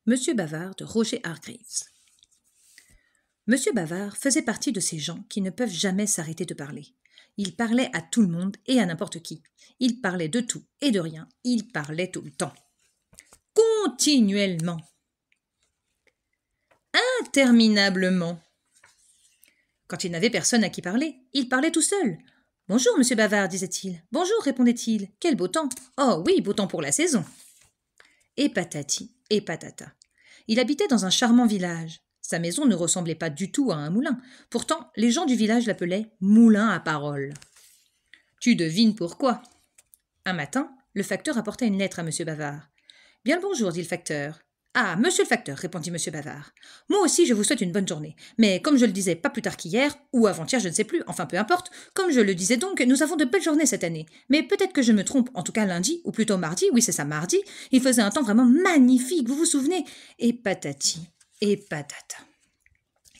Monsieur Bavard de Roger Hargreaves. Monsieur Bavard faisait partie de ces gens qui ne peuvent jamais s'arrêter de parler. Il parlait à tout le monde et à n'importe qui. Il parlait de tout et de rien. Il parlait tout le temps. Continuellement. Interminablement. Quand il n'avait personne à qui parler, il parlait tout seul. « Bonjour, monsieur Bavard, disait-il. « Bonjour, répondait-il. Quel beau temps. Oh oui, beau temps pour la saison. » Et patati et patata. Il habitait dans un charmant village. Sa maison ne ressemblait pas du tout à un moulin. Pourtant, les gens du village l'appelaient « moulin à parole ». Tu devines pourquoi. Un matin, le facteur apporta une lettre à monsieur Bavard. « Bien le bonjour, dit le facteur. »« Ah, monsieur le facteur, répondit monsieur Bavard. Moi aussi, je vous souhaite une bonne journée. Mais comme je le disais pas plus tard qu'hier, ou avant-hier, je ne sais plus, enfin peu importe, comme je le disais donc, nous avons de belles journées cette année. Mais peut-être que je me trompe, en tout cas lundi, ou plutôt mardi, oui c'est ça, mardi, il faisait un temps vraiment magnifique, vous vous souvenez? Et patati, et patata.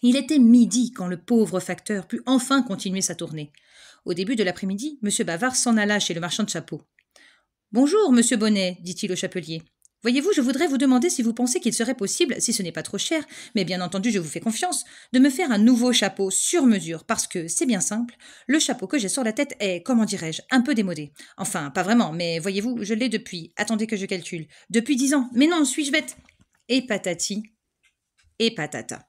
Il était midi quand le pauvre facteur put enfin continuer sa tournée. Au début de l'après-midi, monsieur Bavard s'en alla chez le marchand de chapeaux. « Bonjour, monsieur Bonnet, dit-il au chapelier. Voyez-vous, je voudrais vous demander si vous pensez qu'il serait possible, si ce n'est pas trop cher, mais bien entendu je vous fais confiance, de me faire un nouveau chapeau sur mesure, parce que, c'est bien simple, le chapeau que j'ai sur la tête est, comment dirais-je, un peu démodé. Enfin, pas vraiment, mais voyez-vous, je l'ai depuis, attendez que je calcule, depuis 10 ans, mais non, suis-je bête? Et patati, et patata.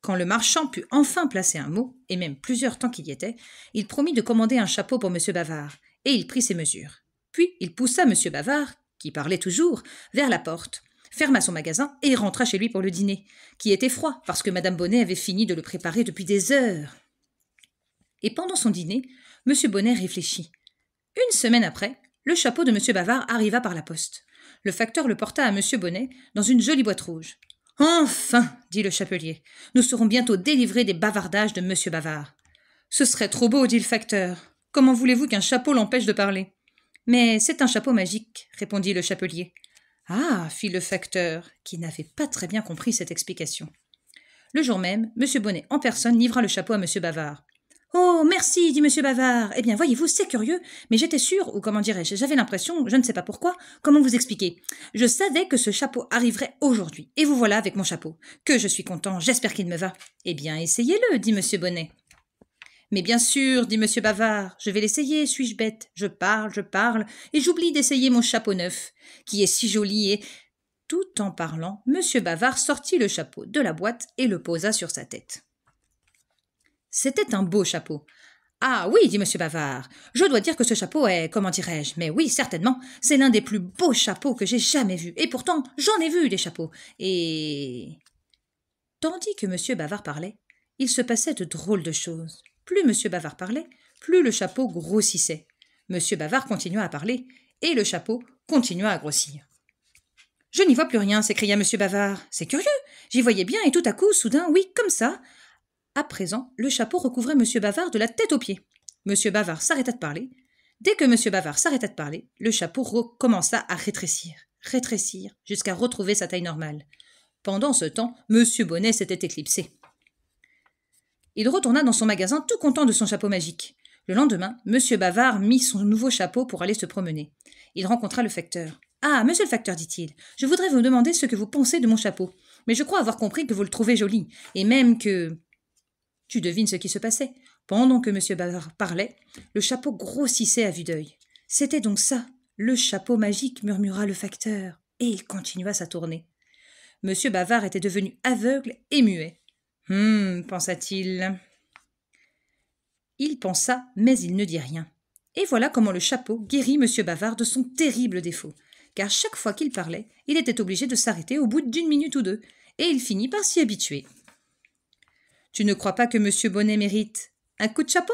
Quand le marchand put enfin placer un mot, et même plusieurs temps qu'il y était, il promit de commander un chapeau pour monsieur Bavard, et il prit ses mesures. Puis il poussa monsieur Bavard, qui parlait toujours, vers la porte, ferma son magasin et rentra chez lui pour le dîner, qui était froid parce que madame Bonnet avait fini de le préparer depuis des heures. Et pendant son dîner, monsieur Bonnet réfléchit. Une semaine après, le chapeau de monsieur Bavard arriva par la poste. Le facteur le porta à monsieur Bonnet dans une jolie boîte rouge. « Enfin, dit le chapelier, nous serons bientôt délivrés des bavardages de monsieur Bavard. »« Ce serait trop beau, dit le facteur. Comment voulez-vous qu'un chapeau l'empêche de parler ?»« Mais c'est un chapeau magique, répondit le chapelier. Ah, fit le facteur, qui n'avait pas très bien compris cette explication. Le jour même, monsieur Bonnet en personne livra le chapeau à monsieur Bavard. Oh, merci, dit monsieur Bavard. Eh bien, voyez-vous, c'est curieux, mais j'étais sûre, ou comment dirais-je, j'avais l'impression, je ne sais pas pourquoi, comment vous expliquer. Je savais que ce chapeau arriverait aujourd'hui, et vous voilà avec mon chapeau. Que je suis content, j'espère qu'il me va. Eh bien, essayez-le, dit monsieur Bonnet. Mais bien sûr, dit monsieur Bavard, je vais l'essayer, suis-je bête? Je parle, et j'oublie d'essayer mon chapeau neuf, qui est si joli et... Tout en parlant, monsieur Bavard sortit le chapeau de la boîte et le posa sur sa tête. C'était un beau chapeau. Ah oui, dit monsieur Bavard, je dois dire que ce chapeau est, comment dirais-je, mais oui, certainement, c'est l'un des plus beaux chapeaux que j'ai jamais vus, et pourtant, j'en ai vu des chapeaux, et... Tandis que monsieur Bavard parlait, il se passait de drôles de choses. Plus monsieur Bavard parlait, plus le chapeau grossissait. Monsieur Bavard continua à parler, et le chapeau continua à grossir. « Je n'y vois plus rien, s'écria monsieur Bavard. C'est curieux, j'y voyais bien, et tout à coup, soudain, oui, comme ça. » À présent, le chapeau recouvrait monsieur Bavard de la tête aux pieds. Monsieur Bavard s'arrêta de parler. Dès que monsieur Bavard s'arrêta de parler, le chapeau recommença à rétrécir, jusqu'à retrouver sa taille normale. Pendant ce temps, monsieur Bonnet s'était éclipsé. Il retourna dans son magasin tout content de son chapeau magique. Le lendemain, monsieur Bavard mit son nouveau chapeau pour aller se promener. Il rencontra le facteur. « Ah, monsieur le facteur, dit-il, je voudrais vous demander ce que vous pensez de mon chapeau. Mais je crois avoir compris que vous le trouvez joli, et même que... » Tu devines ce qui se passait. Pendant que monsieur Bavard parlait, le chapeau grossissait à vue d'œil. « C'était donc ça, le chapeau magique, murmura le facteur, et il continua sa tournée. Monsieur Bavard était devenu aveugle et muet. « pensa-t-il. Il pensa, mais il ne dit rien. Et voilà comment le chapeau guérit monsieur Bavard de son terrible défaut. Car chaque fois qu'il parlait, il était obligé de s'arrêter au bout d'1 minute ou 2, et il finit par s'y habituer. Tu ne crois pas que monsieur Bonnet mérite un coup de chapeau ?